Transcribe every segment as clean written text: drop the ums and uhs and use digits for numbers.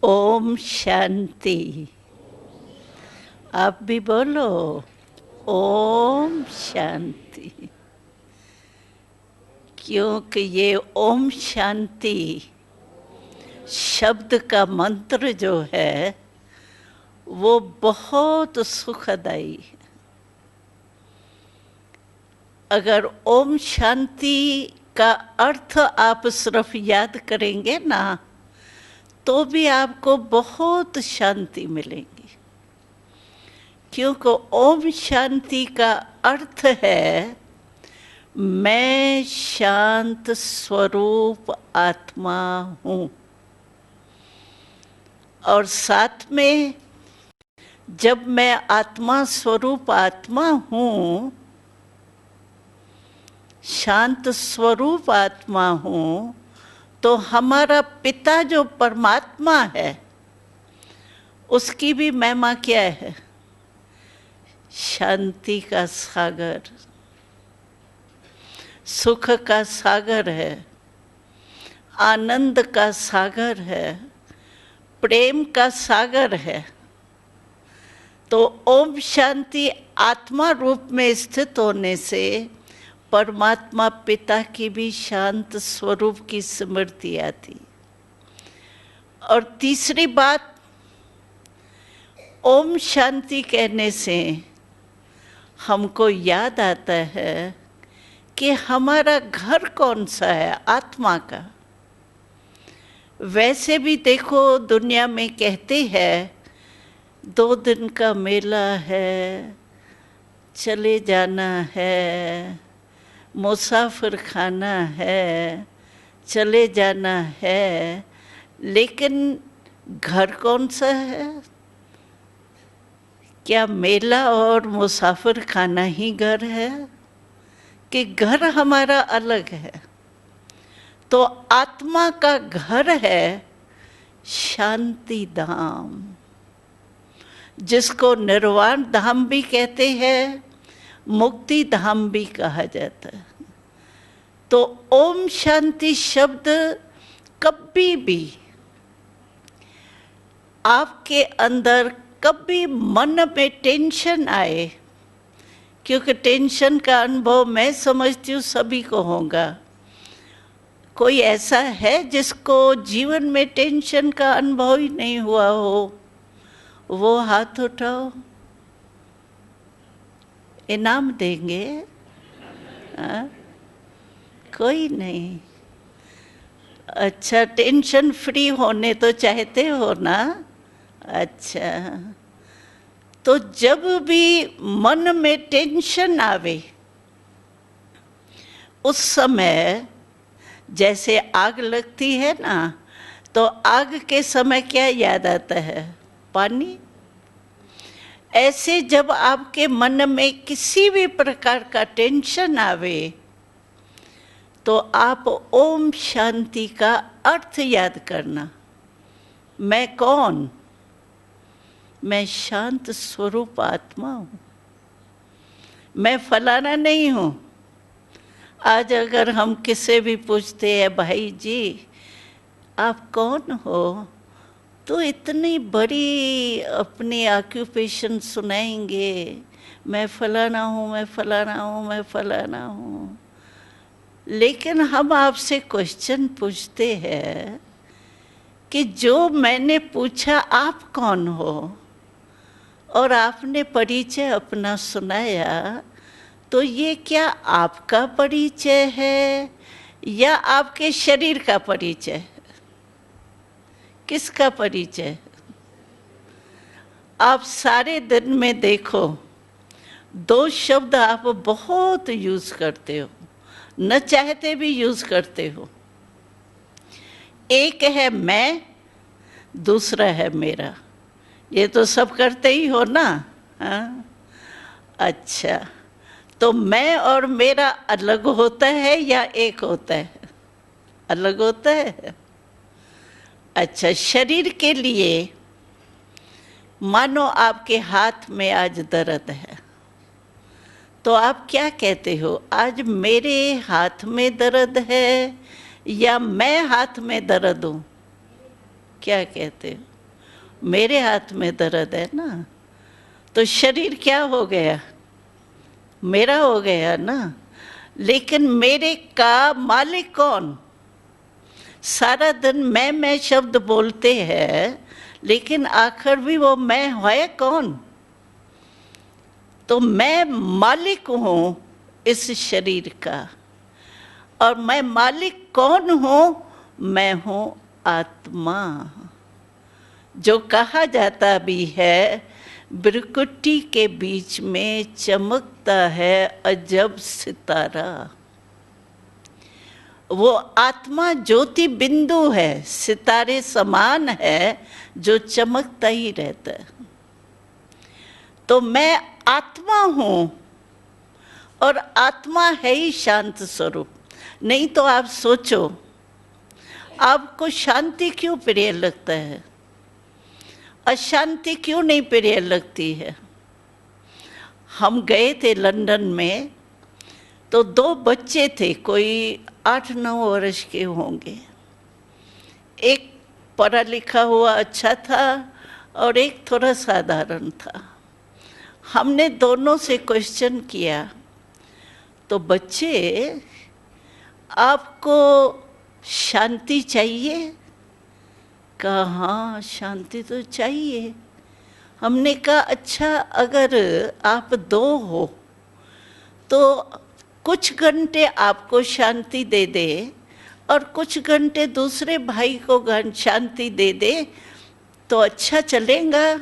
ओम शांति। आप भी बोलो ओम शांति, क्योंकि ये ओम शांति शब्द का मंत्र जो है वो बहुत सुखदायी है। अगर ओम शांति का अर्थ आप सिर्फ याद करेंगे ना तो भी आपको बहुत शांति मिलेगी, क्योंकि ओम शांति का अर्थ है मैं शांत स्वरूप आत्मा हूँ। और साथ में जब मैं आत्मा स्वरूप आत्मा हूँ, शांत स्वरूप आत्मा हूँ, तो हमारा पिता जो परमात्मा है उसकी भी महिमा क्या है? शांति का सागर, सुख का सागर है, आनंद का सागर है, प्रेम का सागर है। तो ओम शांति आत्मा रूप में स्थित होने से परमात्मा पिता की भी शांत स्वरूप की स्मृति आती। और तीसरी बात, ओम शांति कहने से हमको याद आता है कि हमारा घर कौन सा है? आत्मा का। वैसे भी देखो दुनिया में कहते हैं 2 दिन का मेला है, चले जाना है, मुसाफिर खाना है, चले जाना है, लेकिन घर कौन सा है? क्या मेला और मुसाफिर खाना ही घर है कि घर हमारा अलग है? तो आत्मा का घर है शांति धाम, जिसको निर्वाण धाम भी कहते हैं, मुक्ति धाम भी कहा जाता है। तो ओम शांति शब्द कभी भी आपके अंदर कभी मन में टेंशन आए, क्योंकि टेंशन का अनुभव मैं समझती हूँ सभी को होगा। कोई ऐसा है जिसको जीवन में टेंशन का अनुभव ही नहीं हुआ हो? वो हाथ उठाओ, इनाम देंगे। कोई नहीं। अच्छा, टेंशन फ्री होने तो चाहते हो ना? अच्छा, तो जब भी मन में टेंशन आवे उस समय जैसे आग लगती है ना, तो आग के समय क्या याद आता है? पानी। ऐसे जब आपके मन में किसी भी प्रकार का टेंशन आवे तो आप ओम शांति का अर्थ याद करना। मैं कौन? मैं शांत स्वरूप आत्मा हूँ, मैं फलाना नहीं हूँ। आज अगर हम किसे भी पूछते हैं भाई जी आप कौन हो, तो इतनी बड़ी अपनी ऑक्यूपेशन सुनाएंगे, मैं फलाना हूँ, मैं फलाना हूँ, मैं फलाना हूँ। लेकिन हम आपसे क्वेश्चन पूछते हैं कि जो मैंने पूछा आप कौन हो, और आपने परिचय अपना सुनाया, तो ये क्या आपका परिचय है या आपके शरीर का परिचय? किसका परिचय? आप सारे दिन में देखो 2 शब्द आप बहुत यूज करते हो, न चाहते भी यूज करते हो। एक है मैं, दूसरा है मेरा। ये तो सब करते ही हो ना? हाँ? अच्छा, तो मैं और मेरा अलग होता है या एक होता है? अलग होता है। अच्छा, शरीर के लिए मानो आपके हाथ में आज दर्द है, तो आप क्या कहते हो? आज मेरे हाथ में दर्द है या मैं हाथ में दर्द हूँ? क्या कहते हो? मेरे हाथ में दर्द है ना, तो शरीर क्या हो गया, मेरा हो गया ना। लेकिन मेरे का मालिक कौन? सारा दिन मैं शब्द बोलते हैं, लेकिन आखिर भी वो मैं है कौन? तो मैं मालिक हूँ इस शरीर का। और मैं मालिक कौन हूँ? मैं हूँ आत्मा। जो कहा जाता भी है, बिरकुट्टी के बीच में चमकता है अजब सितारा। वो आत्मा ज्योति बिंदु है, सितारे समान है, जो चमकता ही रहता है। तो मैं आत्मा हूँ, और आत्मा है ही शांत स्वरूप। नहीं तो आप सोचो, आपको शांति क्यों प्रिय लगता है, अशांति क्यों नहीं प्रिय लगती है? हम गए थे लंदन में, तो 2 बच्चे थे, कोई 8-9 वर्ष के होंगे। एक पढ़ा लिखा हुआ अच्छा था और एक थोड़ा साधारण था। हमने दोनों से क्वेश्चन किया, तो बच्चे, आपको शांति चाहिए? कहा हाँ शांति तो चाहिए। हमने कहा अच्छा, अगर आप 2 हो तो कुछ घंटे आपको शांति दे दे और कुछ घंटे दूसरे भाई को शांति दे दे तो अच्छा चलेगा?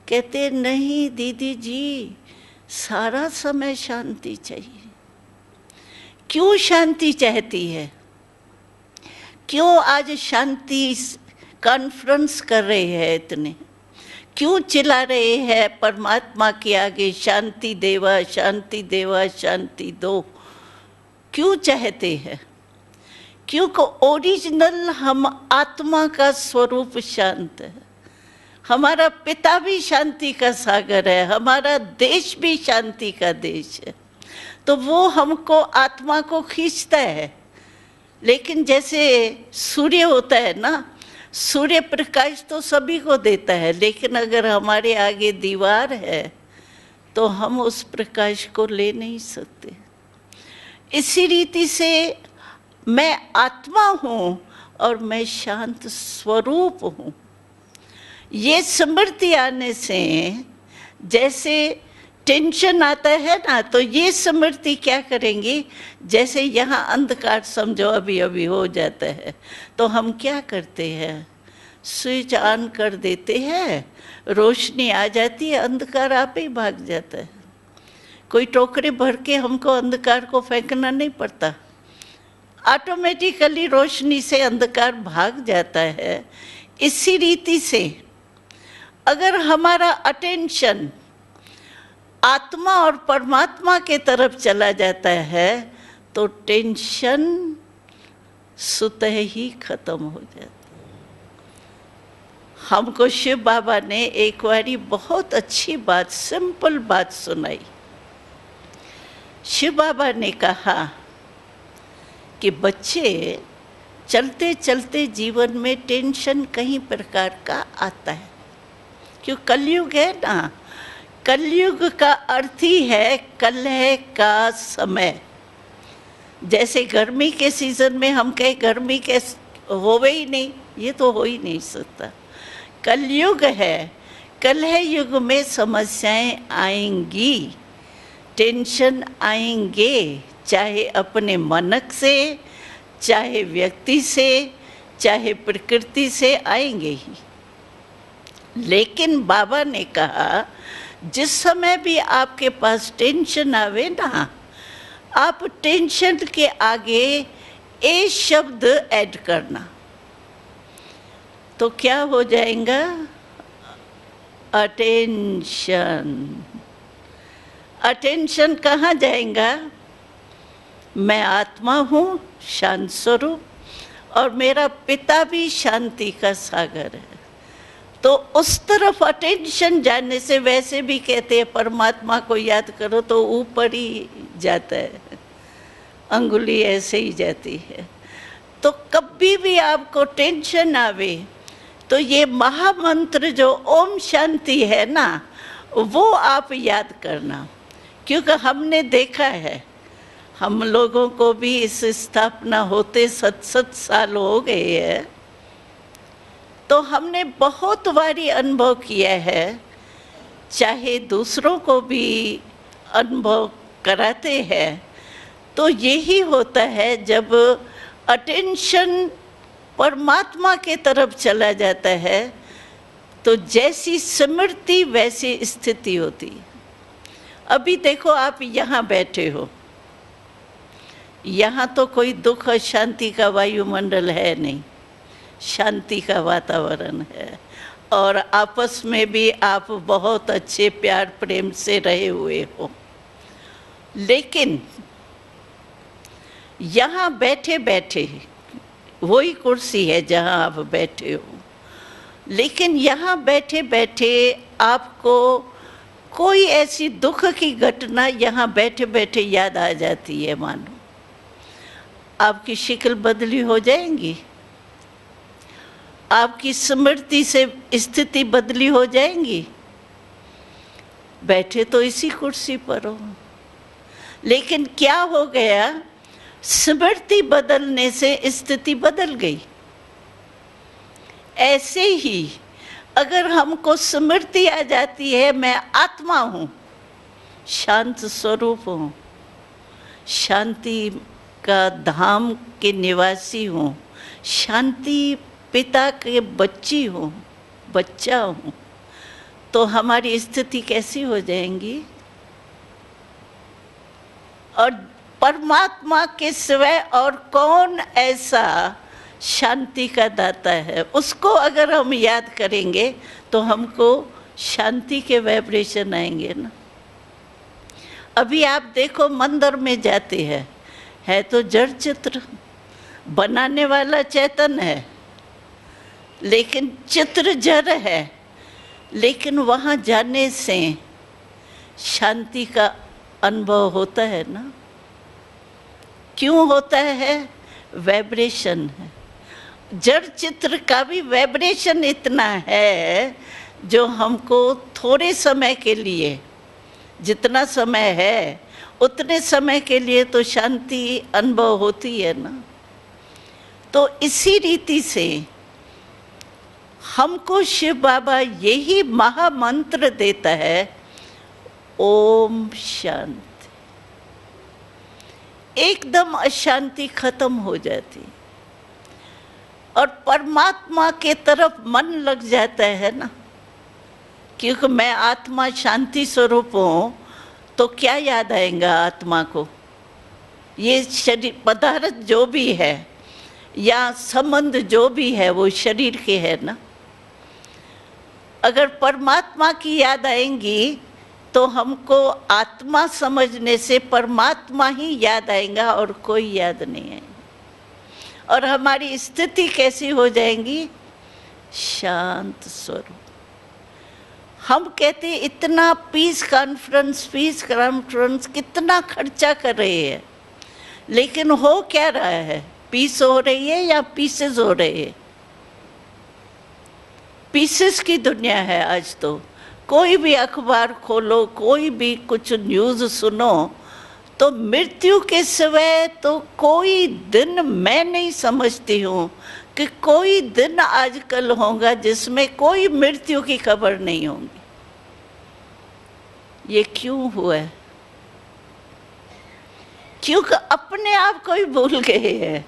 कहते नहीं दीदी जी, सारा समय शांति चाहिए। क्यों शांति चाहती है? क्यों आज शांति कॉन्फ्रेंस कर रहे हैं इतने? क्यों चिल्ला रहे हैं परमात्मा के आगे, शांति देवा शांति देवा शांति दो? क्यों चाहते हैं? क्योंकि ओरिजिनल हम आत्मा का स्वरूप शांत है। हमारा पिता भी शांति का सागर है, हमारा देश भी शांति का देश है। तो वो हमको आत्मा को खींचता है। लेकिन जैसे सूर्य होता है ना, सूर्य प्रकाश तो सभी को देता है, लेकिन अगर हमारे आगे दीवार है तो हम उस प्रकाश को ले नहीं सकते। इसी रीति से मैं आत्मा हूँ और मैं शांत स्वरूप हूँ। ये स्मृति आने से जैसे टेंशन आता है ना, तो ये स्मृति क्या करेंगी, जैसे यहाँ अंधकार समझो अभी अभी हो जाता है, तो हम क्या करते हैं, स्विच ऑन कर देते हैं, रोशनी आ जाती है, अंधकार आप ही भाग जाता है। कोई टोकरे भर के हमको अंधकार को फेंकना नहीं पड़ता, ऑटोमेटिकली रोशनी से अंधकार भाग जाता है। इसी रीति से अगर हमारा अटेंशन आत्मा और परमात्मा के तरफ चला जाता है तो टेंशन स्वतः ही खत्म हो जाता है। हमको शिव बाबा ने एक बारी बहुत अच्छी बात, सिंपल बात सुनाई। शिव बाबा ने कहा कि बच्चे, चलते चलते जीवन में टेंशन कई प्रकार का आता है, क्यों कलयुग है ना। कलयुग का अर्थ ही है कलह का समय। जैसे गर्मी के सीजन में हम कहे गर्मी के होवे ही नहीं, ये तो हो ही नहीं सकता। कलयुग है, कलह युग में समस्याएं आएंगी, टेंशन आएंगे, चाहे अपने मनक से, चाहे व्यक्ति से, चाहे प्रकृति से आएंगे ही। लेकिन बाबा ने कहा जिस समय भी आपके पास टेंशन आवे ना, आप टेंशन के आगे ए शब्द ऐड करना, तो क्या हो जाएगा, अटेंशन। अटेंशन कहाँ जाएगा, मैं आत्मा हूँ शांत स्वरूप और मेरा पिता भी शांति का सागर है। तो उस तरफ अटेंशन जाने से, वैसे भी कहते हैं परमात्मा को याद करो तो ऊपर ही जाता है, अंगुली ऐसे ही जाती है। तो कभी भी आपको टेंशन आवे, तो ये महामंत्र जो ओम शांति है ना, वो आप याद करना, क्योंकि हमने देखा है, हम लोगों को भी इस स्थापना होते 7 साल हो गए हैं, तो हमने बहुत बारी अनुभव किया है, चाहे दूसरों को भी अनुभव कराते हैं, तो यही होता है जब अटेंशन परमात्मा के तरफ चला जाता है, तो जैसी स्मृति वैसी स्थिति होती है। अभी देखो, आप यहाँ बैठे हो, यहाँ तो कोई दुख और शांति का वायुमंडल है नहीं, शांति का वातावरण है, और आपस में भी आप बहुत अच्छे प्यार प्रेम से रहे हुए हो। लेकिन यहाँ बैठे बैठे, वही कुर्सी है जहाँ आप बैठे हो, लेकिन यहाँ बैठे बैठे आपको कोई ऐसी दुख की घटना यहाँ बैठे बैठे याद आ जाती है, मानो आपकी शक्ल बदली हो जाएंगी, आपकी स्मृति से स्थिति बदली हो जाएंगी। बैठे तो इसी कुर्सी पर हो, लेकिन क्या हो गया, स्मृति बदलने से स्थिति बदल गई। ऐसे ही अगर हमको स्मृति आ जाती है, मैं आत्मा हूँ, शांत स्वरूप हूँ, शांति का धाम के निवासी हूँ, शांति पिता के बच्ची हूँ, बच्चा हूँ, तो हमारी स्थिति कैसी हो जाएंगी। और परमात्मा के सिवाय और कौन ऐसा शांति का दाता है, उसको अगर हम याद करेंगे तो हमको शांति के वाइब्रेशन आएंगे ना। अभी आप देखो, मंदिर में जाते हैं, है तो जड़ चित्र, बनाने वाला चेतन है, लेकिन चित्र जड़ है, लेकिन वहाँ जाने से शांति का अनुभव होता है ना। क्यों होता है? वाइब्रेशन है। जड़ चित्र का भी वाइब्रेशन इतना है जो हमको थोड़े समय के लिए, जितना समय है उतने समय के लिए तो शांति अनुभव होती है ना। तो इसी रीति से हमको शिव बाबा यही महामंत्र देता है, ओम शांति। एकदम अशांति खत्म हो जाती और परमात्मा के तरफ मन लग जाता है ना। क्योंकि मैं आत्मा शांति स्वरूप हूँ, तो क्या याद आएगा आत्मा को? ये शरीर पदार्थ जो भी है या संबंध जो भी है वो शरीर के है ना। अगर परमात्मा की याद आएंगी तो हमको आत्मा समझने से परमात्मा ही याद आएगा और कोई याद नहीं आएगा। और हमारी स्थिति कैसी हो जाएगी? शांत स्वरूप। हम कहते हैं इतना पीस कॉन्फ्रेंस कितना खर्चा कर रहे हैं, लेकिन हो क्या रहा है? पीस हो रही है या पीसेस हो रहे हैं? पीसेस की दुनिया है आज तो। कोई भी अखबार खोलो, कोई भी कुछ न्यूज़ सुनो, तो मृत्यु के सिवाय तो कोई दिन मैं नहीं समझती हूँ कि कोई दिन आजकल होगा जिसमें कोई मृत्यु की खबर नहीं होगी। ये क्यों हुआ है? क्योंकि अपने आप को ही भूल गए हैं।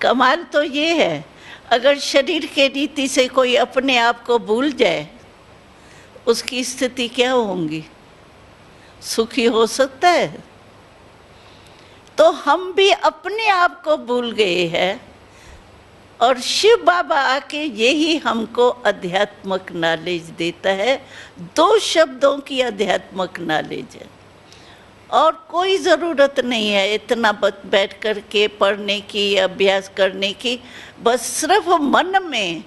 कमाल तो ये है, अगर शरीर के रीति से कोई अपने आप को भूल जाए, उसकी स्थिति क्या होगी? सुखी हो सकता है? तो हम भी अपने आप को भूल गए हैं, और शिव बाबा आके यही हमको अध्यात्मक नॉलेज देता है। 2 शब्दों की अध्यात्मक नॉलेज है, और कोई ज़रूरत नहीं है इतना बैठ कर के पढ़ने की, अभ्यास करने की। बस सिर्फ मन में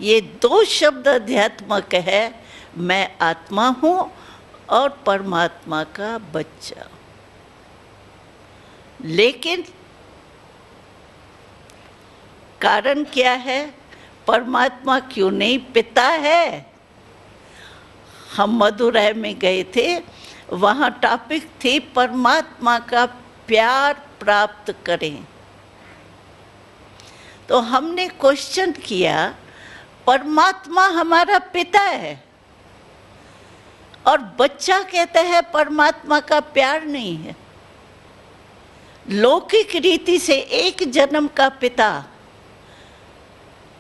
ये 2 शब्द अध्यात्मक है, मैं आत्मा हूँ और परमात्मा का बच्चा। लेकिन कारण क्या है? परमात्मा क्यों नहीं पिता है? हम मदुरै में गए थे, वहाँ टॉपिक थी परमात्मा का प्यार प्राप्त करें। तो हमने क्वेश्चन किया, परमात्मा हमारा पिता है और बच्चा कहता है परमात्मा का प्यार नहीं है। लौकिक रीति से एक जन्म का पिता,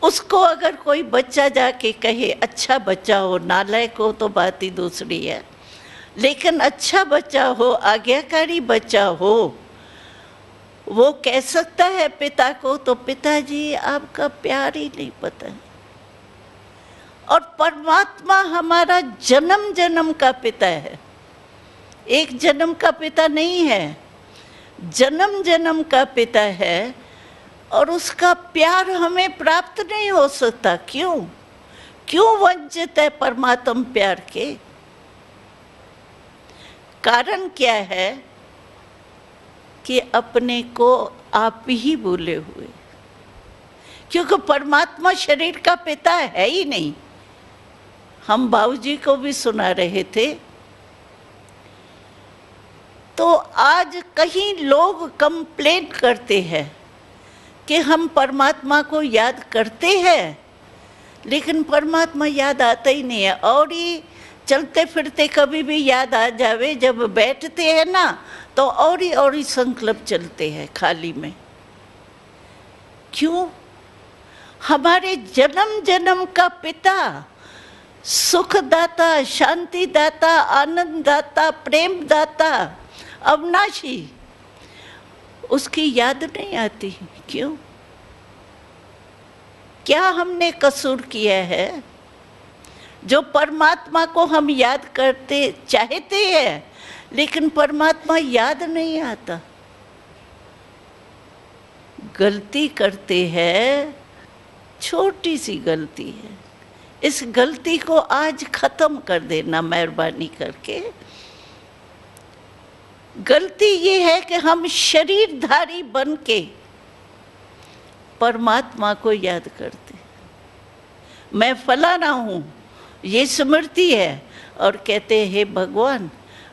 उसको अगर कोई बच्चा जाके कहे अच्छा बच्चा हो, नालायक हो तो बात ही दूसरी है, लेकिन अच्छा बच्चा हो, आज्ञाकारी बच्चा हो, वो कह सकता है पिता को तो पिताजी आपका प्यार ही नहीं पता है। और परमात्मा हमारा जन्म जन्म का पिता है, एक जन्म का पिता नहीं है, जन्म जन्म का पिता है। और उसका प्यार हमें प्राप्त नहीं हो सकता। क्यों? क्यों वंचित है परमात्मा प्यार के? कारण क्या है? कि अपने को आप ही भूले हुए, क्योंकि परमात्मा शरीर का पिता है ही नहीं। हम बाबूजी को भी सुना रहे थे, तो आज कहीं लोग कंप्लेन करते हैं कि हम परमात्मा को याद करते हैं, लेकिन परमात्मा याद आता ही नहीं है। और ही चलते फिरते कभी भी याद आ जावे, जब बैठते हैं ना तो और ही संकल्प चलते हैं खाली में। क्यों? हमारे जन्म जन्म का पिता, सुखदाता, शांतिदाता, आनंददाता, प्रेम दाता, अविनाशी, उसकी याद नहीं आती। क्यों? क्या हमने कसूर किया है जो परमात्मा को हम याद करते चाहते हैं, लेकिन परमात्मा याद नहीं आता? गलती करते हैं, छोटी सी गलती है, इस गलती को आज खत्म कर देना मेहरबानी करके। गलती ये है कि हम शरीरधारी बन के परमात्मा को याद करते। मैं फलाना हूँ, ये स्मृति है, और कहते हे भगवान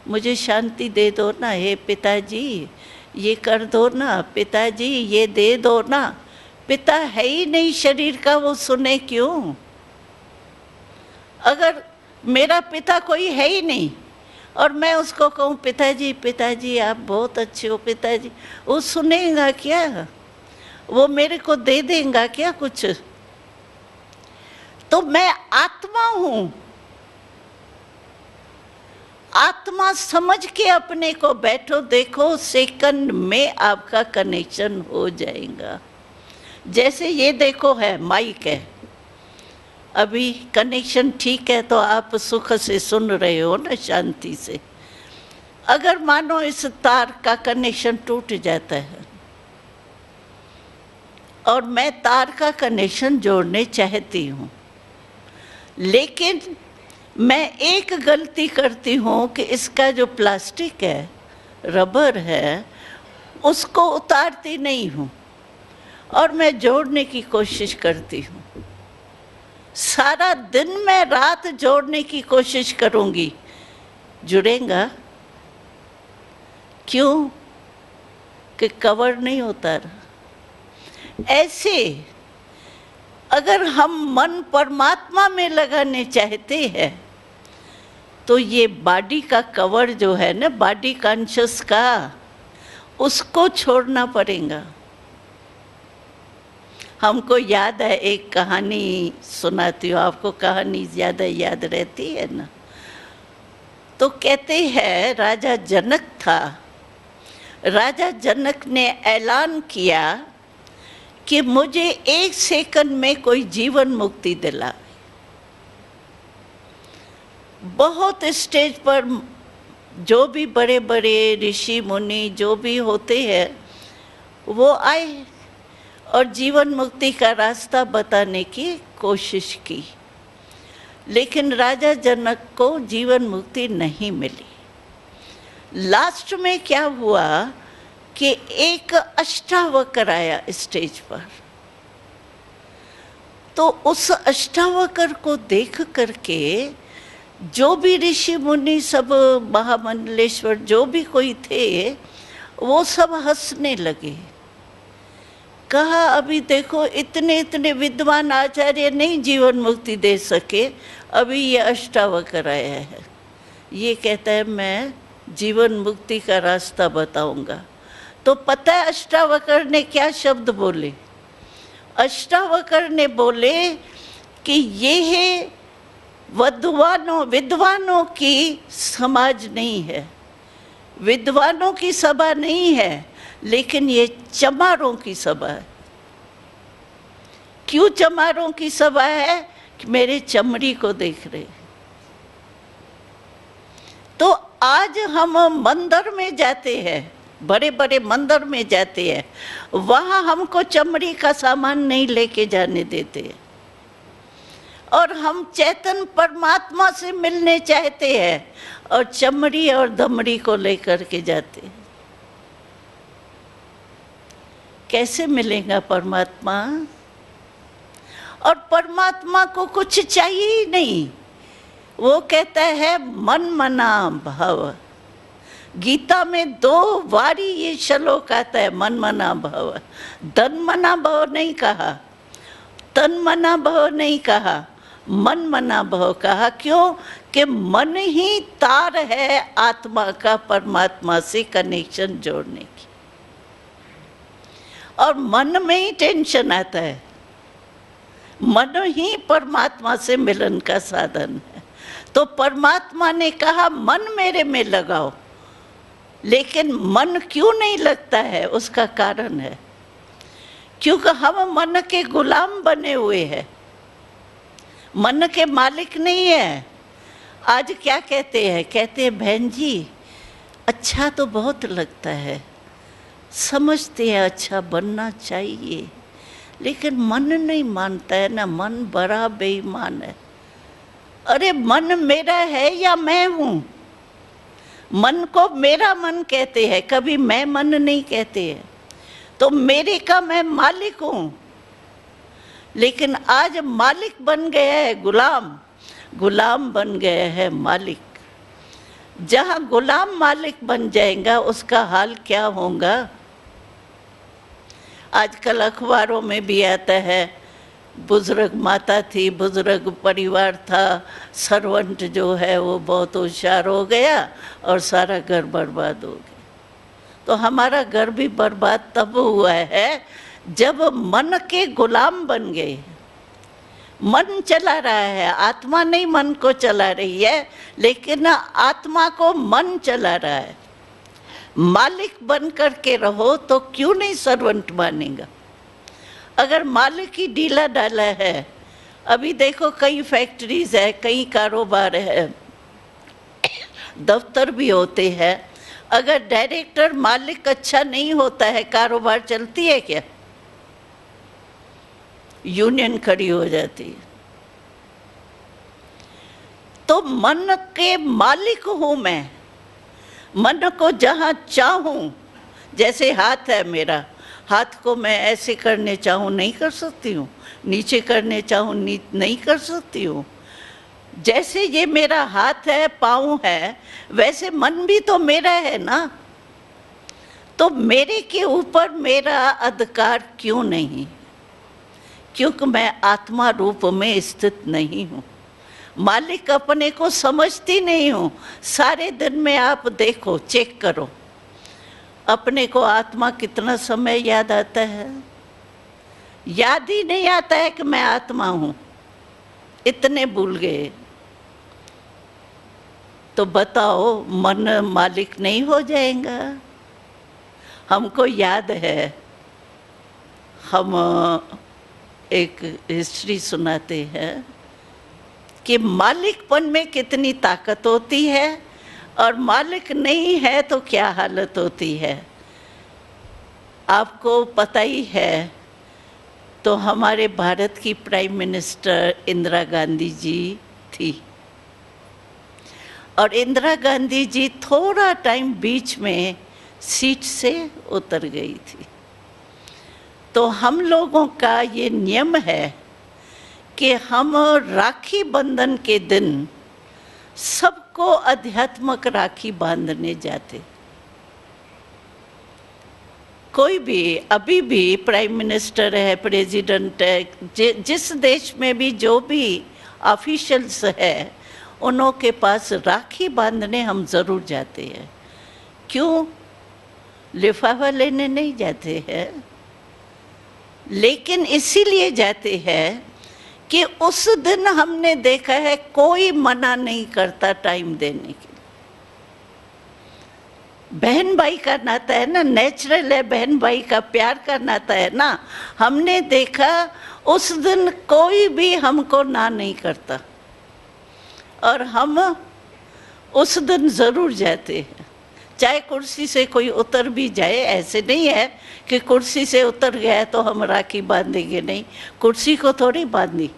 मुझे शांति दे दो ना, हे पिताजी ये कर दो ना, पिताजी ये दे दो ना। पिता है ही नहीं शरीर का, वो सुने क्यों? अगर मेरा पिता कोई है ही नहीं और मैं उसको कहूँ पिताजी पिताजी आप बहुत अच्छे हो पिताजी, वो सुनेगा क्या? वो मेरे को दे देगा क्या कुछ? तो मैं आत्मा हूँ, आत्मा समझ के अपने को बैठो, देखो सेकंड में आपका कनेक्शन हो जाएगा। जैसे ये देखो है माइक है, अभी कनेक्शन ठीक है तो आप सुख से सुन रहे हो ना, शांति से। अगर मानो इस तार का कनेक्शन टूट जाता है और मैं तार का कनेक्शन जोड़ने चाहती हूँ, लेकिन मैं एक गलती करती हूँ कि इसका जो प्लास्टिक है, रबर है, उसको उतारती नहीं हूँ और मैं जोड़ने की कोशिश करती हूँ। सारा दिन मैं रात जोड़ने की कोशिश करूँगी, जुड़ेगा? क्यों? कि कवर नहीं होता रहा। ऐसे अगर हम मन परमात्मा में लगाने चाहते हैं तो ये बॉडी का कवर जो है ना, बॉडी कॉन्शियस का, उसको छोड़ना पड़ेगा। हमको याद है, एक कहानी सुनाती हूँ आपको, कहानी ज़्यादा याद रहती है ना। तो कहते हैं राजा जनक था, राजा जनक ने ऐलान किया कि मुझे 1 सेकंड में कोई जीवन मुक्ति दिला। बहुत स्टेज पर जो भी बड़े बड़े ऋषि मुनि जो भी होते हैं वो आए और जीवन मुक्ति का रास्ता बताने की कोशिश की, लेकिन राजा जनक को जीवन मुक्ति नहीं मिली। लास्ट में क्या हुआ कि एक अष्टावक्र आया स्टेज पर तो उस अष्टावक्र को देख करके जो भी ऋषि मुनि सब महामंडलेश्वर जो भी कोई थे वो सब हंसने लगे। कहा अभी देखो इतने इतने विद्वान आचार्य नहीं जीवन मुक्ति दे सके, अभी ये अष्टावक्र आया है, ये कहता है मैं जीवन मुक्ति का रास्ता बताऊंगा। तो पता है अष्टावक्र ने क्या शब्द बोले? अष्टावक्र ने बोले कि ये है विद्वानों की समाज नहीं है, विद्वानों की सभा नहीं है, लेकिन ये चमारों की सभा है। क्यों चमारों की सभा है? कि मेरे चमड़ी को देख रहे। तो आज हम मंदिर में जाते हैं, बड़े बड़े मंदिर में जाते हैं, वहाँ हमको चमड़ी का सामान नहीं लेके जाने देते हैं, और हम चेतन परमात्मा से मिलने चाहते हैं और चमड़ी और दमड़ी को लेकर के जाते हैं। कैसे मिलेगा परमात्मा? और परमात्मा को कुछ चाहिए ही नहीं। वो कहता है मन मना भव। गीता में 2 बारी ये श्लोक आता है, मन मना भव। धन मना भव नहीं कहा, तन मना भव नहीं कहा, मन मना भव कहा। क्यों? कि मन ही तार है आत्मा का परमात्मा से कनेक्शन जोड़ने की, और मन में ही टेंशन आता है। मन ही परमात्मा से मिलन का साधन है। तो परमात्मा ने कहा मन मेरे में लगाओ, लेकिन मन क्यों नहीं लगता है? उसका कारण है क्योंकि हम मन के गुलाम बने हुए हैं, मन के मालिक नहीं है। आज क्या कहते हैं? कहते हैं बहन जी अच्छा तो बहुत लगता है, समझते हैं अच्छा बनना चाहिए, लेकिन मन नहीं मानता है ना, मन बड़ा बेईमान है। अरे मन मेरा है या मैं हूँ? मन को मेरा मन कहते हैं, कभी मैं मन नहीं कहते हैं। तो मेरे का मैं मालिक हूँ, लेकिन आज मालिक बन गया है गुलाम, गुलाम बन गया है मालिक। जहाँ गुलाम मालिक बन जाएगा उसका हाल क्या होगा? आजकल अखबारों में भी आता है, बुजुर्ग माता थी, बुजुर्ग परिवार था, सर्वेंट जो है वो बहुत होशियार हो गया और सारा घर बर्बाद हो गया। तो हमारा घर भी बर्बाद तब हुआ है जब मन के गुलाम बन गए। मन चला रहा है, आत्मा नहीं मन को चला रही है, लेकिन आत्मा को मन चला रहा है। मालिक बन करके रहो तो क्यों नहीं सर्वेंट मानेगा? अगर मालिक ही ढीला डाला है, अभी देखो कई फैक्ट्रीज है, कई कारोबार है, दफ्तर भी होते हैं, अगर डायरेक्टर मालिक अच्छा नहीं होता है कारोबार चलती है क्या? यूनियन खड़ी हो जाती है। तो मन के मालिक हूं मैं, मन को जहाँ चाहूँ, जैसे हाथ है मेरा, हाथ को मैं ऐसे करने चाहूँ नहीं कर सकती हूँ, नीचे करने चाहूँ नहीं कर सकती हूँ। जैसे ये मेरा हाथ है, पाँव है, वैसे मन भी तो मेरा है ना। तो मेरे के ऊपर मेरा अधिकार क्यों नहीं? क्योंकि मैं आत्मा रूप में स्थित नहीं हूँ, मालिक अपने को समझती नहीं हूँ। सारे दिन में आप देखो, चेक करो अपने को, आत्मा कितना समय याद आता है? याद ही नहीं आता है कि मैं आत्मा हूँ, इतने भूल गए। तो बताओ मन मालिक नहीं हो जाएगा? हमको याद है, हम एक हिस्ट्री सुनाते हैं कि मालिकपन में कितनी ताकत होती है और मालिक नहीं है तो क्या हालत होती है। आपको पता ही है। तो हमारे भारत की प्राइम मिनिस्टर इंदिरा गांधी जी थी, और इंदिरा गांधी जी थोड़ा टाइम बीच में सीट से उतर गई थी। तो हम लोगों का ये नियम है कि हम राखी बंधन के दिन सबको आध्यात्मिक राखी बांधने जाते। कोई भी अभी भी प्राइम मिनिस्टर है, प्रेसिडेंट है, जिस देश में भी जो भी ऑफिशियल्स है, उन्हों के पास राखी बांधने हम ज़रूर जाते हैं। क्यों? लिफाफा लेने नहीं जाते हैं, लेकिन इसीलिए जाते हैं कि उस दिन हमने देखा है कोई मना नहीं करता टाइम देने के। बहन भाई का नाता है ना, नेचुरल है, बहन भाई का प्यार का नाता है ना। हमने देखा उस दिन कोई भी हमको ना नहीं करता, और हम उस दिन ज़रूर जाते हैं। चाहे कुर्सी से कोई उतर भी जाए, ऐसे नहीं है कि कुर्सी से उतर गया तो हम राखी बांधेंगे, नहीं। कुर्सी को थोड़ी बांधी,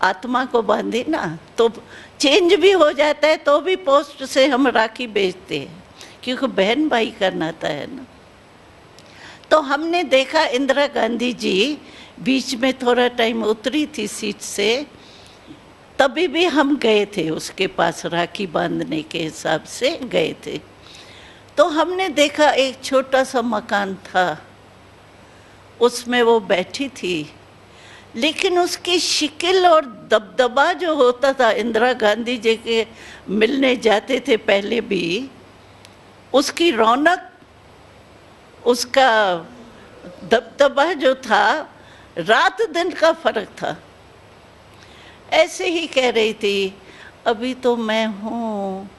आत्मा को बांधी ना। तो चेंज भी हो जाता है तो भी पोस्ट से हम राखी भेजते हैं, क्योंकि बहन भाई का नाता है ना। तो हमने देखा इंदिरा गांधी जी बीच में थोड़ा टाइम उतरी थी सीट से, तभी भी हम गए थे उसके पास, राखी बांधने के हिसाब से गए थे। तो हमने देखा एक छोटा सा मकान था, उसमें वो बैठी थी, लेकिन उसकी शिकिल और दबदबा जो होता था, इंदिरा गांधी जी के मिलने जाते थे पहले भी, उसकी रौनक, उसका दबदबा जो था, रात दिन का फर्क था। ऐसे ही कह रही थी, अभी तो मैं हूँ,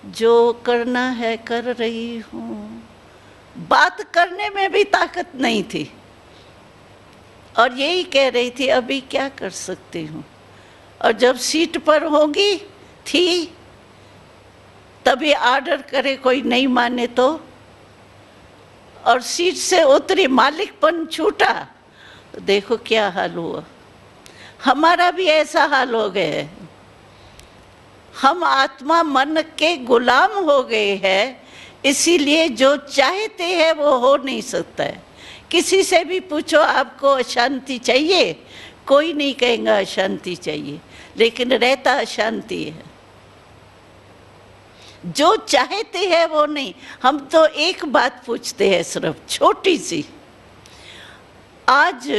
जो करना है कर रही हूँ। बात करने में भी ताकत नहीं थी, और यही कह रही थी अभी क्या कर सकती हूँ। और जब सीट पर होगी थी, तभी आर्डर करे कोई नहीं माने तो, और सीट से उतरी, मालिकपन छूटा, तो देखो क्या हाल हुआ। हमारा भी ऐसा हाल हो गया है। हम आत्मा मन के गुलाम हो गए हैं, इसीलिए जो चाहते हैं वो हो नहीं सकता है। किसी से भी पूछो आपको अशांति चाहिए, कोई नहीं कहेगा अशांति चाहिए, लेकिन रहता अशांति है। जो चाहते हैं वो नहीं। हम तो एक बात पूछते हैं सिर्फ, छोटी सी। आज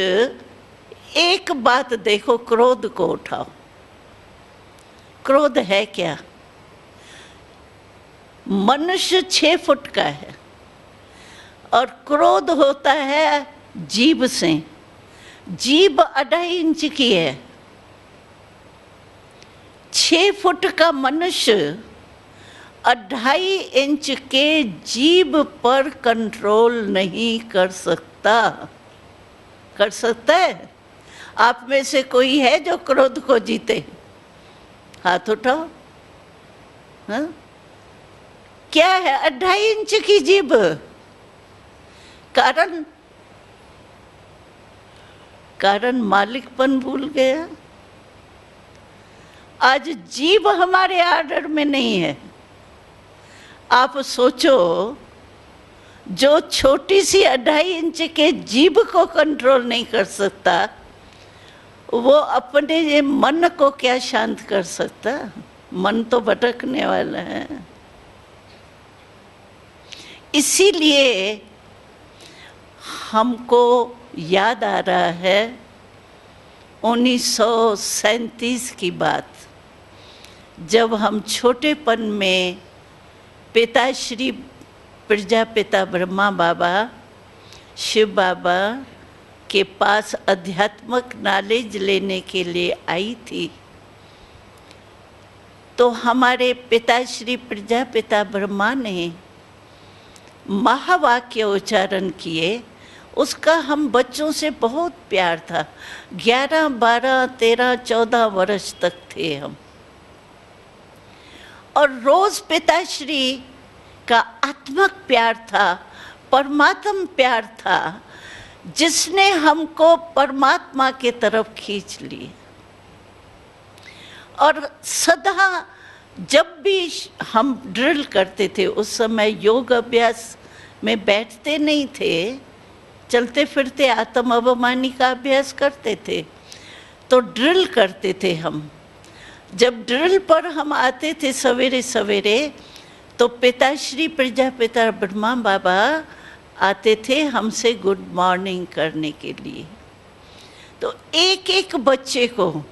एक बात देखो, क्रोध को उठाओ। क्रोध है क्या? मनुष्य 6 फुट का है, और क्रोध होता है जीभ से। जीभ 2.5 इंच की है। 6 फुट का मनुष्य 2.5 इंच के जीभ पर कंट्रोल नहीं कर सकता। कर सकता है? आप में से कोई है जो क्रोध को जीते? हाथ उठाओ। हाँ? क्या है 2.5 इंच की जीभ? कारण मालिकपन भूल गया। आज जीभ हमारे आर्डर में नहीं है। आप सोचो, जो छोटी सी 2.5 इंच के जीभ को कंट्रोल नहीं कर सकता, वो अपने मन को क्या शांत कर सकता? मन तो भटकने वाला है। इसीलिए हमको याद आ रहा है 1937 की बात, जब हम छोटेपन में पिताश्री प्रजापिता ब्रह्मा बाबा, शिव बाबा के पास आध्यात्मिक नॉलेज लेने के लिए आई थी। तो हमारे पिताश्री प्रजापिता ब्रह्मा ने महावाक्य उच्चारण किए। उसका हम बच्चों से बहुत प्यार था। 11, 12, 13, 14 वर्ष तक थे हम, और रोज पिताश्री का आत्मिक प्यार था, परमात्मा प्यार था, जिसने हमको परमात्मा के तरफ खींच लिए। और सदा जब भी हम ड्रिल करते थे, उस समय योग अभ्यास में बैठते नहीं थे, चलते फिरते आत्म अभिमानी का अभ्यास करते थे। तो ड्रिल करते थे हम। जब ड्रिल पर हम आते थे सवेरे सवेरे, तो पिताश्री प्रजापिता ब्रह्मा बाबा आते थे हमसे गुड मॉर्निंग करने के लिए। तो एक एक बच्चे को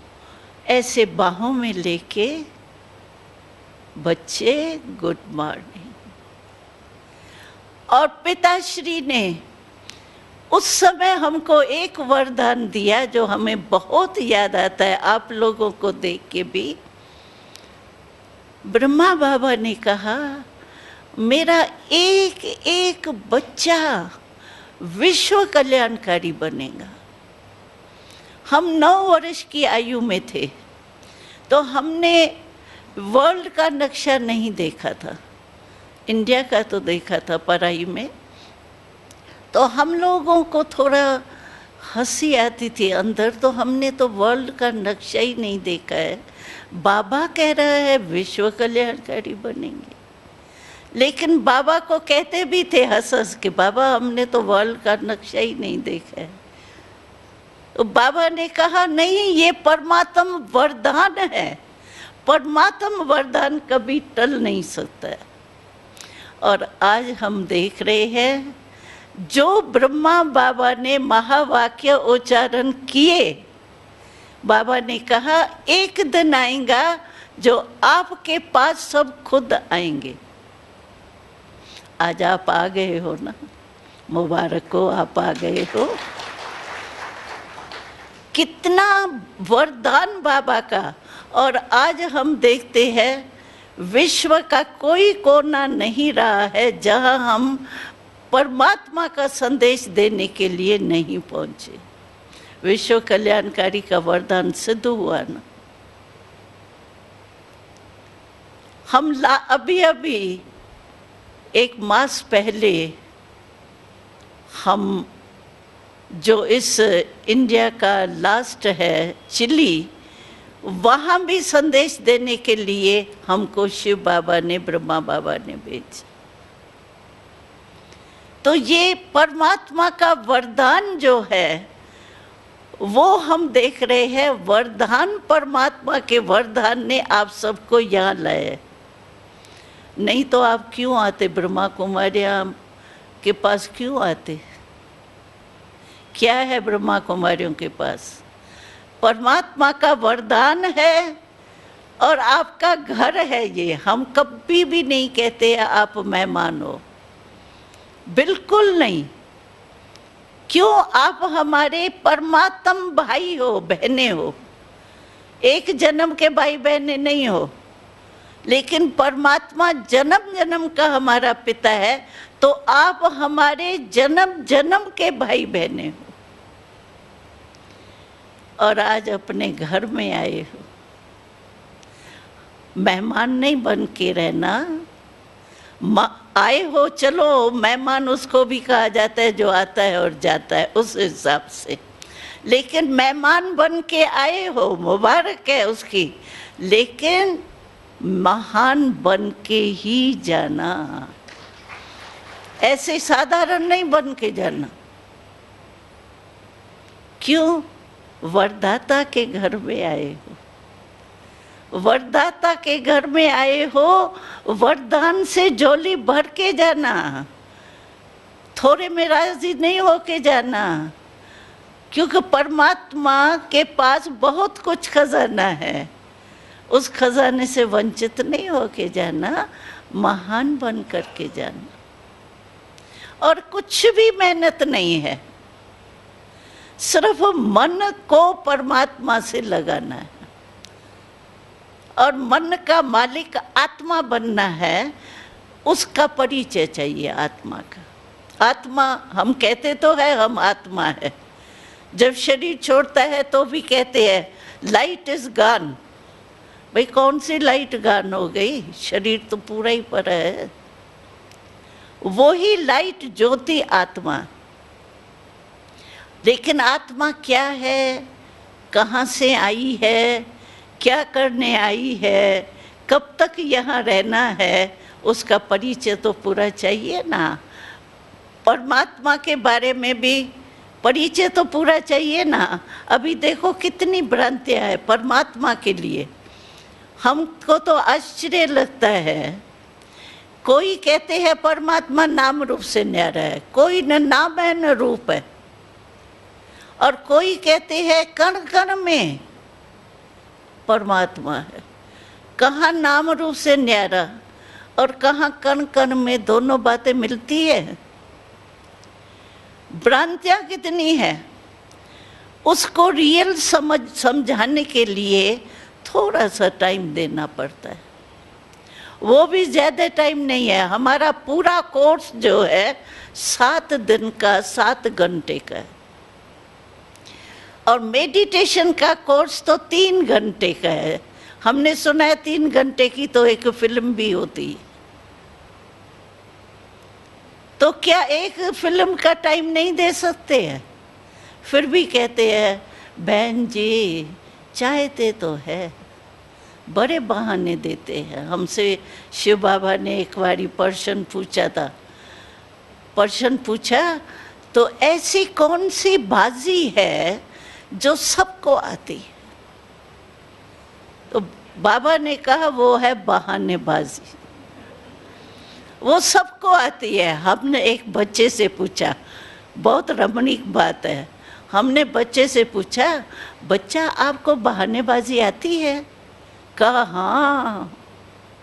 ऐसे बाहों में लेके, बच्चे गुड मॉर्निंग। और पिताश्री ने उस समय हमको एक वरदान दिया जो हमें बहुत याद आता है, आप लोगों को देख के भी। ब्रह्मा बाबा ने कहा, मेरा एक एक बच्चा विश्व कल्याणकारी बनेगा। हम 9 वर्ष की आयु में थे, तो हमने वर्ल्ड का नक्शा नहीं देखा था, इंडिया का तो देखा था पढ़ाई में। तो हम लोगों को थोड़ा हंसी आती थी अंदर, तो हमने तो वर्ल्ड का नक्शा ही नहीं देखा है। बाबा कह रहा है विश्व कल्याणकारी बनेंगे, लेकिन बाबा को कहते भी थे हंस हंस के, बाबा हमने तो वर्ल्ड का नक्शा ही नहीं देखा है। तो बाबा ने कहा, नहीं, ये परमात्म वरदान है, परमात्म वरदान कभी टल नहीं सकता है। और आज हम देख रहे हैं, जो ब्रह्मा बाबा ने महावाक्य उच्चारण किए, बाबा ने कहा एक दिन आएगा जो आपके पास सब खुद आएंगे। आज आप आ गए हो ना, मुबारक हो, आप आ गए हो। कितना वरदान बाबा का। और आज हम देखते हैं विश्व का कोई कोना नहीं रहा है जहां हम परमात्मा का संदेश देने के लिए नहीं पहुंचे। विश्व कल्याणकारी का वरदान सिद्ध हुआ ना। हम अभी अभी एक मास पहले हम जो इस इंडिया का लास्ट है चिली, वहाँ भी संदेश देने के लिए हमको शिव बाबा ने, ब्रह्मा बाबा ने भेजा। तो ये परमात्मा का वरदान जो है वो हम देख रहे हैं। वरदान परमात्मा के वरदान ने आप सबको यहाँ लाए, नहीं तो आप क्यों आते ब्रह्मा कुमारियाँ के पास, क्यों आते? क्या है ब्रह्मा कुमारियों के पास? परमात्मा का वरदान है और आपका घर है ये। हम कभी भी नहीं कहते आप मेहमान हो, बिल्कुल नहीं। क्यों? आप हमारे परमात्म भाई हो, बहने हो। एक जन्म के भाई बहने नहीं हो, लेकिन परमात्मा जन्म जन्म का हमारा पिता है, तो आप हमारे जन्म जन्म के भाई बहने हो। और आज अपने घर में आए हो, मेहमान नहीं बन के रहना। आए हो, चलो मेहमान उसको भी कहा जाता है जो आता है और जाता है, उस हिसाब से। लेकिन मेहमान बन के आए हो, मुबारक है उसकी, लेकिन महान बन के ही जाना, ऐसे साधारण नहीं बन के जाना। क्यों? वरदाता के घर में आए हो, वरदाता के घर में आए हो, वरदान से झोली भर के जाना, थोड़े में राजी नहीं होके जाना। क्योंकि परमात्मा के पास बहुत कुछ खजाना है, उस खजाने से वंचित नहीं होके जाना, महान बन करके जाना। और कुछ भी मेहनत नहीं है, सिर्फ मन को परमात्मा से लगाना है। और मन का मालिक आत्मा बनना है, उसका परिचय चाहिए आत्मा का। आत्मा, हम कहते तो है हम आत्मा है, जब शरीर छोड़ता है तो भी कहते हैं लाइट इज गॉन। भाई कौन सी लाइट गॉन हो गई? शरीर तो पूरा ही पड़ा है। वो ही लाइट ज्योति आत्मा। लेकिन आत्मा क्या है, कहाँ से आई है, क्या करने आई है, कब तक यहाँ रहना है, उसका परिचय तो पूरा चाहिए ना। परमात्मा के बारे में भी परिचय तो पूरा चाहिए ना। अभी देखो कितनी भ्रांतियां हैं परमात्मा के लिए, हमको तो आश्चर्य लगता है। कोई कहते हैं परमात्मा नाम रूप से न्यारा है, कोई न नाम है न रूप है, और कोई कहते हैं कण कण में परमात्मा है। कहाँ नाम रूप से न्यारा और कहाँ कण कण में, दोनों बातें मिलती है। भ्रांतियां कितनी है, उसको रियल समझाने के लिए थोड़ा सा टाइम देना पड़ता है। वो भी ज़्यादा टाइम नहीं है। हमारा पूरा कोर्स जो है 7 दिन का, 7 घंटे का है, और मेडिटेशन का कोर्स तो 3 घंटे का है। हमने सुना है 3 घंटे की तो एक फिल्म भी होती है। तो क्या एक फिल्म का टाइम नहीं दे सकते हैं? फिर भी कहते हैं बहन जी चाहते तो है, बड़े बहाने देते हैं। हमसे शिव बाबा ने एक बारी प्रश्न पूछा था। प्रश्न पूछा तो ऐसी कौन सी बाजी है जो सबको आती है? तो बाबा ने कहा वो है बहानेबाजी, वो सबको आती है। हमने एक बच्चे से पूछा, बहुत रमणीक बात है, हमने बच्चे से पूछा बच्चा आपको बहानेबाजी आती है? कहा हाँ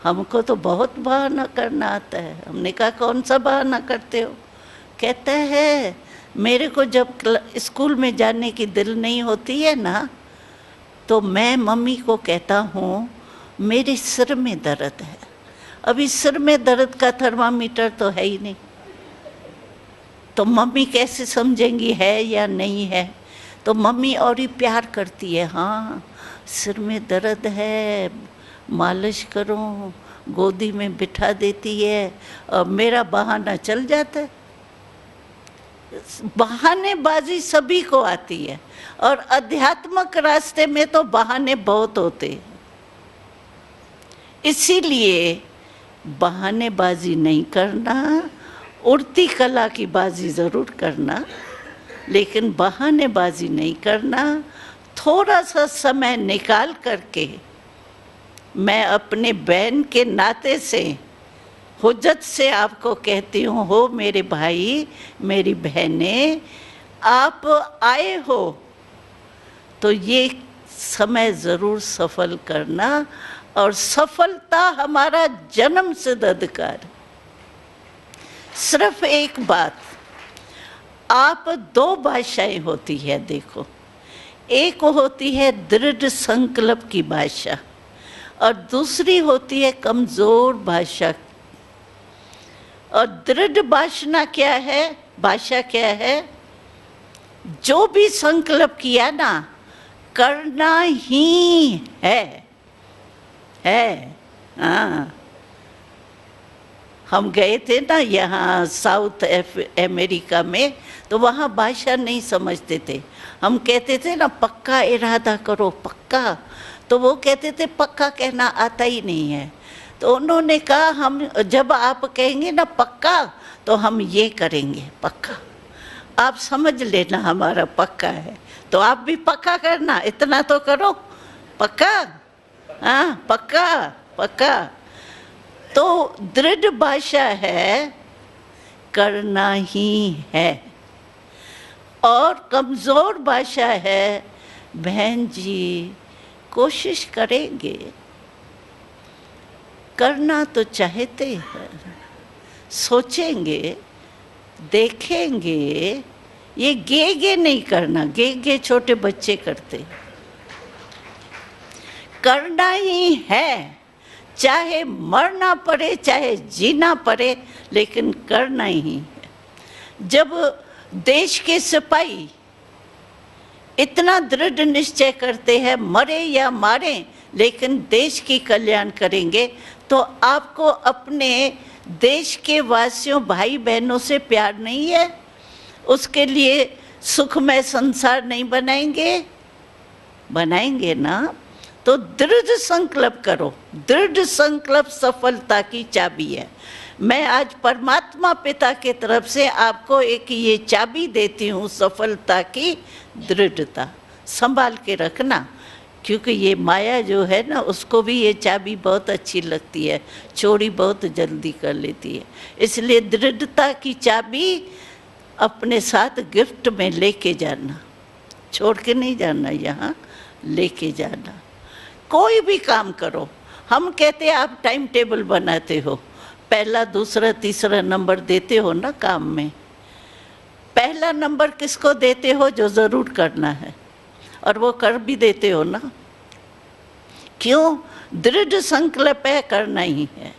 हमको तो बहुत बहाना करना आता है। हमने कहा कौन सा बहाना करते हो? कहता है मेरे को जब स्कूल में जाने की दिल नहीं होती है ना, तो मैं मम्मी को कहता हूँ मेरे सिर में दर्द है। अभी सिर में दर्द का थर्मामीटर तो है ही नहीं, तो मम्मी कैसे समझेंगी है या नहीं है? तो मम्मी और ही प्यार करती है, हाँ सिर में दर्द है, मालिश करो, गोदी में बिठा देती है, और मेरा बहाना चल जाता है। बहानेबाजी सभी को आती है, और अध्यात्मक रास्ते में तो बहाने बहुत होते हैं। इसीलिए बहानेबाजी नहीं करना, उड़ती कला की बाजी ज़रूर करना, लेकिन बहानेबाजी नहीं करना। थोड़ा सा समय निकाल करके, मैं अपने बहन के नाते से, हुज्जत से आपको कहती हूँ, हो मेरे भाई मेरी बहनें, आप आए हो तो ये समय ज़रूर सफल करना, और सफलता हमारा जन्म सिद्ध अधिकार। सिर्फ एक बात, आप 2 भाषाएं होती है देखो, एक होती है दृढ़ संकल्प की भाषा, और दूसरी होती है कमजोर भाषा। और दृढ़ भाषा क्या है? भाषा क्या है? जो भी संकल्प किया ना, करना ही है। हाँ, हम गए थे ना यहाँ साउथ अमेरिका में, तो वहाँ भाषा नहीं समझते थे। हम कहते थे ना पक्का इरादा करो, पक्का, तो वो कहते थे पक्का कहना आता ही नहीं है। तो उन्होंने कहा हम जब आप कहेंगे ना पक्का, तो हम ये करेंगे पक्का, आप समझ लेना हमारा पक्का है। तो आप भी पक्का करना, इतना तो करो, पक्का, हाँ पक्का पक्का। तो दृढ़ भाषा है करना ही है, और कमज़ोर भाषा है बहन जी कोशिश करेंगे, करना तो चाहते हैं, सोचेंगे, देखेंगे। ये गे नहीं करना, गे छोटे बच्चे करते, करना ही है, चाहे मरना पड़े चाहे जीना पड़े, लेकिन करना ही है। जब देश के सिपाही इतना दृढ़ निश्चय करते हैं, मरे या मारे लेकिन देश की कल्याण करेंगे, तो आपको अपने देश के वासियों भाई बहनों से प्यार नहीं है? उसके लिए सुखमय संसार नहीं बनाएंगे? बनाएंगे ना। तो दृढ़ संकल्प करो, दृढ़ संकल्प सफलता की चाबी है। मैं आज परमात्मा पिता के तरफ से आपको एक ये चाबी देती हूँ सफलता की, दृढ़ता संभाल के रखना, क्योंकि ये माया जो है ना उसको भी ये चाबी बहुत अच्छी लगती है, चोरी बहुत जल्दी कर लेती है। इसलिए दृढ़ता की चाबी अपने साथ गिफ्ट में लेके जाना, छोड़ के नहीं जाना, यहाँ लेके जाना। कोई भी काम करो, हम कहते हैं आप टाइम टेबल बनाते हो, पहला दूसरा तीसरा नंबर देते हो ना काम में, पहला नंबर किसको देते हो? जो ज़रूर करना है, और वो कर भी देते हो ना। क्यों? दृढ़ संकल्प है, करना ही है।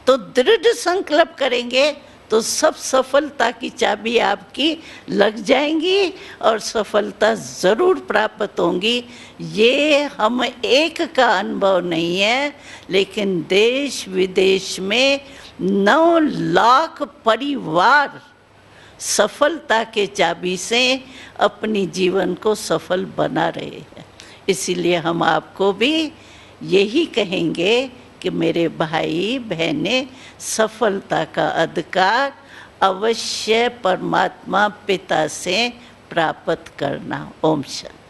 तो दृढ़ संकल्प करेंगे तो सब सफलता की चाबी आपकी लग जाएंगी और सफलता ज़रूर प्राप्त होंगी। ये हम एक का अनुभव नहीं है, लेकिन देश विदेश में 9 लाख परिवार सफलता के चाबी से अपनी जीवन को सफल बना रहे हैं। इसीलिए हम आपको भी यही कहेंगे कि मेरे भाई बहनें, सफलता का अधिकार अवश्य परमात्मा पिता से प्राप्त करना। ओम शांति।